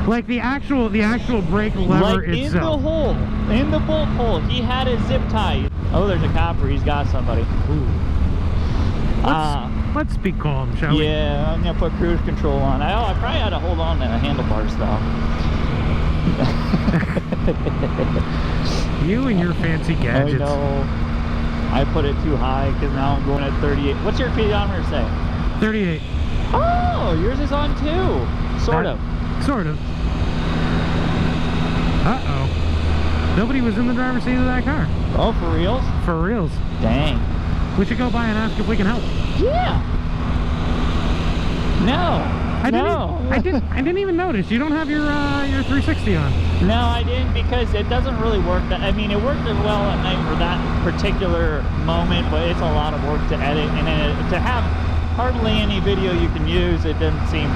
Like the actual brake lever like itself. in the hole, in the bolt hole, he had a zip tie. Oh, there's a copper. He's got somebody. Ooh. Let's be calm, shall we? Yeah, I'm gonna put cruise control on. I probably had to hold on to the handlebars though. You and your fancy gadgets. I know. I put it too high because now I'm going at 38. What's your speedometer say? 38. Oh, yours is on too. Sort of. Sort of. Uh-oh. Nobody was in the driver's seat of that car. Oh, for reals? For reals. Dang. We should go by and ask if we can help. Yeah. No. I didn't even notice. You don't have your 360 on. No, I didn't because it doesn't really work. I mean, it worked well at night for that particular moment, but it's a lot of work to edit, and to have hardly any video you can use, it doesn't seem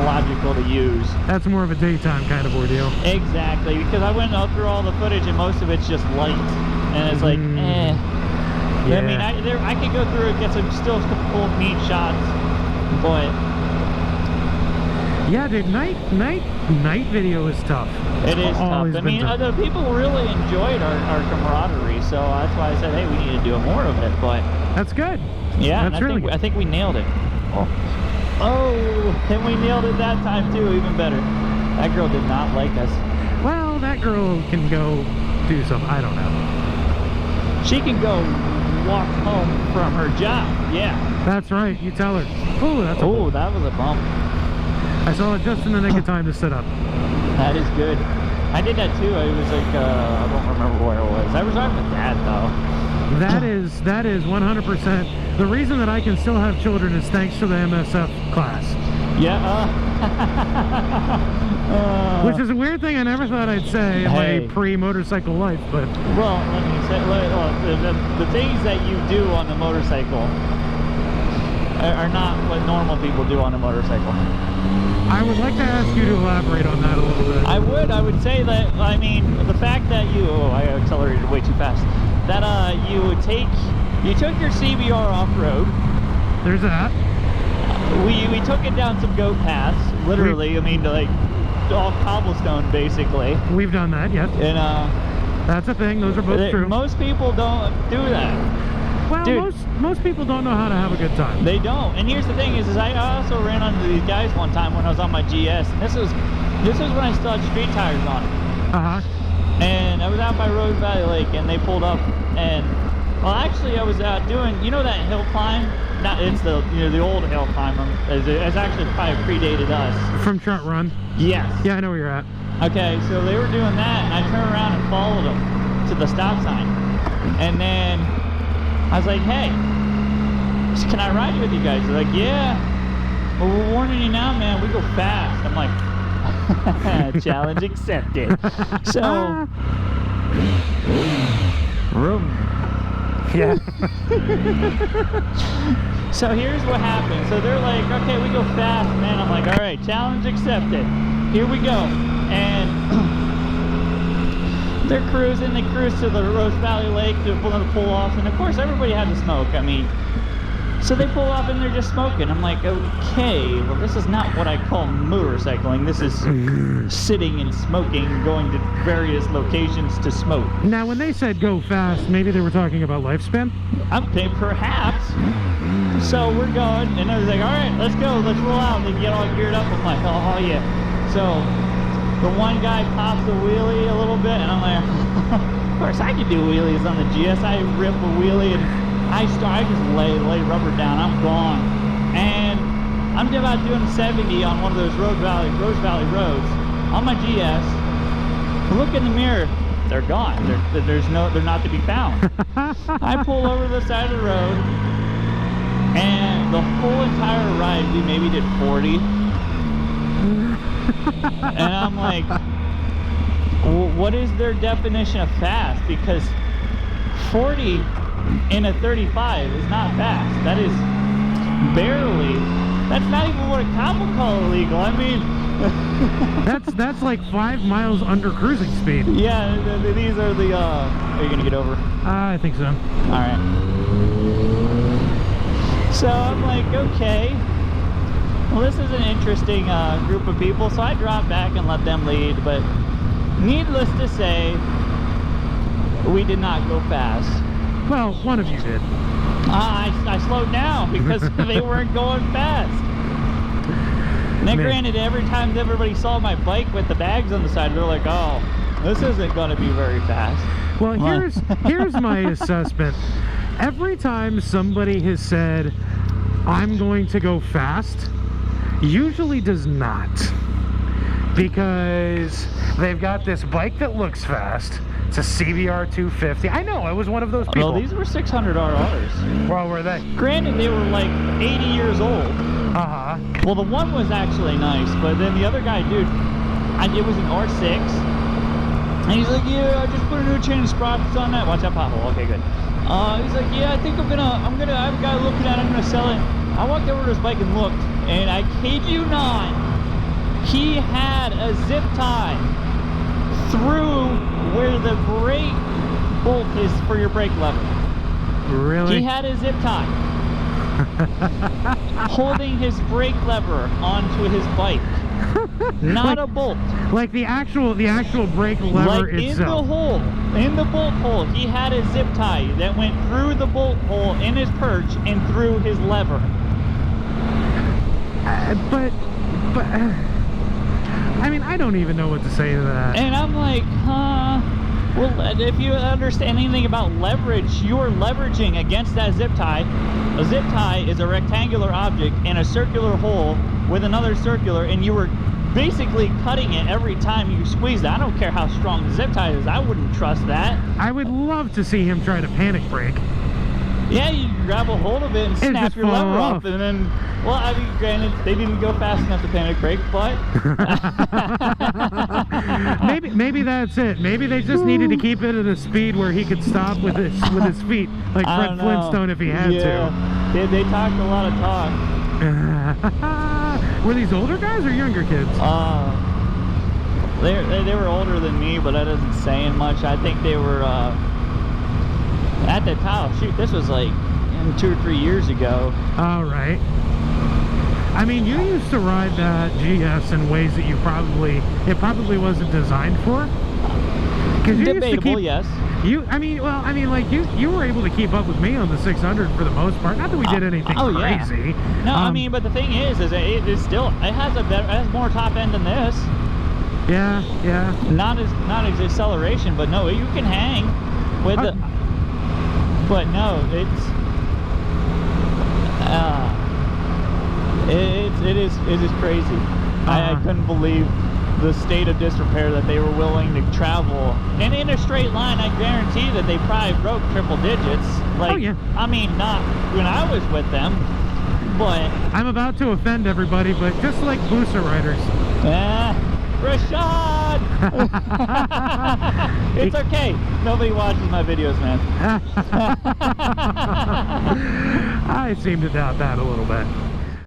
logical to use. That's more of a daytime kind of ordeal. Exactly, because I went through all the footage and most of it's just light, and it's like, eh. Yeah. I mean, I could go through and get some still cool, neat shots, but yeah, dude, night video is tough. It is tough. I mean, the people really enjoyed our camaraderie, so that's why I said, hey, we need to do more of it. But that's good. Yeah, that's really good. I think we nailed it. Oh, and we nailed it that time too, even better. That girl did not like us. Well, that girl can go do something. I don't know. She can go walk home from her job. Yeah. That's right. You tell her. Oh, that was a bump. I saw it just in the nick of time to sit up. That is good. I did that too. It was like, I don't remember where it was. I was driving with Dad though. That is 100%. The reason that I can still have children is thanks to the MSF class. Yeah. Which is a weird thing I never thought I'd say in my pre-motorcycle life, but... Well, let me say, the things that you do on the motorcycle are not what normal people do on a motorcycle. I would like to ask you to elaborate on that a little bit. I would say that, I mean, the fact that I accelerated way too fast, that you took your CBR off-road. There's that. We took it down some goat paths, literally. I mean, like, all cobblestone, basically. We've done that, yes. And, that's a thing, those are both true. Most people don't do that. Well, dude, most people don't know how to have a good time. They don't. And here's the thing is I also ran onto these guys one time when I was on my GS, and this was when I still had street tires on it. And I was out by Rose Valley Lake, and they pulled up, and well, actually I was out doing, you know, that hill climb. It's the the old hill climb. It's actually probably predated us. From Trunt Run. Yes. Yeah, I know where you're at. Okay, so they were doing that, and I turned around and followed them to the stop sign, and then I was like, hey, can I ride with you guys? They're like, yeah. Well, we're warning you now, man. We go fast. I'm like, challenge accepted. So, room. Yeah. So here's what happened. So they're like, okay, we go fast, man. I'm like, all right, challenge accepted. Here we go. And they're cruising. They cruise to the Rose Valley Lake to pull off, and of course everybody had to smoke. I mean, so they pull off and they're just smoking. I'm like, okay, well, this is not what I call motorcycling. This is sitting and smoking, going to various locations to smoke. Now, when they said go fast, maybe they were talking about lifespan? Okay, perhaps. So we're going, and I was like, all right, let's go, let's roll out. They get all geared up. I'm like, oh yeah. So the one guy pops the wheelie a little bit, and I'm like, of course I can do wheelies on the GS. I rip a wheelie, and I just lay rubber down. I'm gone, and I'm about doing 70 on one of those Rose Valley roads on my GS. Look in the mirror, they're gone. They're not to be found. I pull over the side of the road, and the whole entire ride we maybe did 40. And I'm like, what is their definition of fast? Because 40 in a 35 is not fast. That is barely. That's not even what a cop would call illegal. I mean, that's like 5 miles under cruising speed. Yeah, these are the. Are you gonna get over? I think so. All right. So I'm like, okay. Well, this is an interesting group of people, so I dropped back and let them lead, but needless to say, we did not go fast. Well, one of you did. I slowed down because they weren't going fast. Now, granted, every time everybody saw my bike with the bags on the side, they're like, oh, this isn't going to be very fast. Well, here's my assessment. Every time somebody has said, I'm going to go fast, usually does not. Because they've got this bike that looks fast. It's a CBR 250. I know, I was one of those people. No, these were 600RRs. Well, were they? Granted, they were like 80 years old. Uh-huh. Well, the one was actually nice, but then the other guy, dude, it was an R6. And he's like, yeah, I just put a new chain of sprockets on that. Watch that pothole. Okay, good. He's like, yeah, I think I have a guy looking at it, I'm gonna sell it. I walked over to his bike and looked, and I kid you not, he had a zip tie through where the brake bolt is for your brake lever. Really? He had a zip tie holding his brake lever onto his bike. Not like, a bolt. Like the actual brake lever like itself. In the bolt hole, he had a zip tie that went through the bolt hole in his perch and through his lever. But I mean, I don't even know what to say to that. And I'm like, huh? Well, if you understand anything about leverage, you are leveraging against that zip tie. A zip tie is a rectangular object in a circular hole with another circular, and you were basically cutting it every time you squeezed it. I don't care how strong the zip tie is. I wouldn't trust that. I would love to see him try to panic brake. Yeah, you grab a hold of it and snap your lever off, and then, well, I mean, granted, they didn't go fast enough to panic brake, but maybe that's it. Maybe they just needed to keep it at a speed where he could stop with his feet, like Fred Flintstone if he had to. They talked a lot of talk. Were these older guys or younger kids? They were older than me, but that isn't saying much. I think they were at the time. Shoot, this was like 2 or 3 years ago. All right. I mean, you used to ride that GS in ways that it probably wasn't designed for. Because you Debatable, used to keep, yes. Like you were able to keep up with me on the 600 for the most part. Not that we did anything crazy. Yeah. No, I mean, but the thing is it has more top end than this. Yeah, yeah. Not as acceleration, but no, you can hang with the. But no, it is crazy. I couldn't believe the state of disrepair that they were willing to travel. And in a straight line, I guarantee that they probably broke triple digits. Like, oh, yeah. I mean, not when I was with them, but... I'm about to offend everybody, but just like Booster riders. Rashad! It's okay. Nobody watches my videos, man. I seem to doubt that a little bit.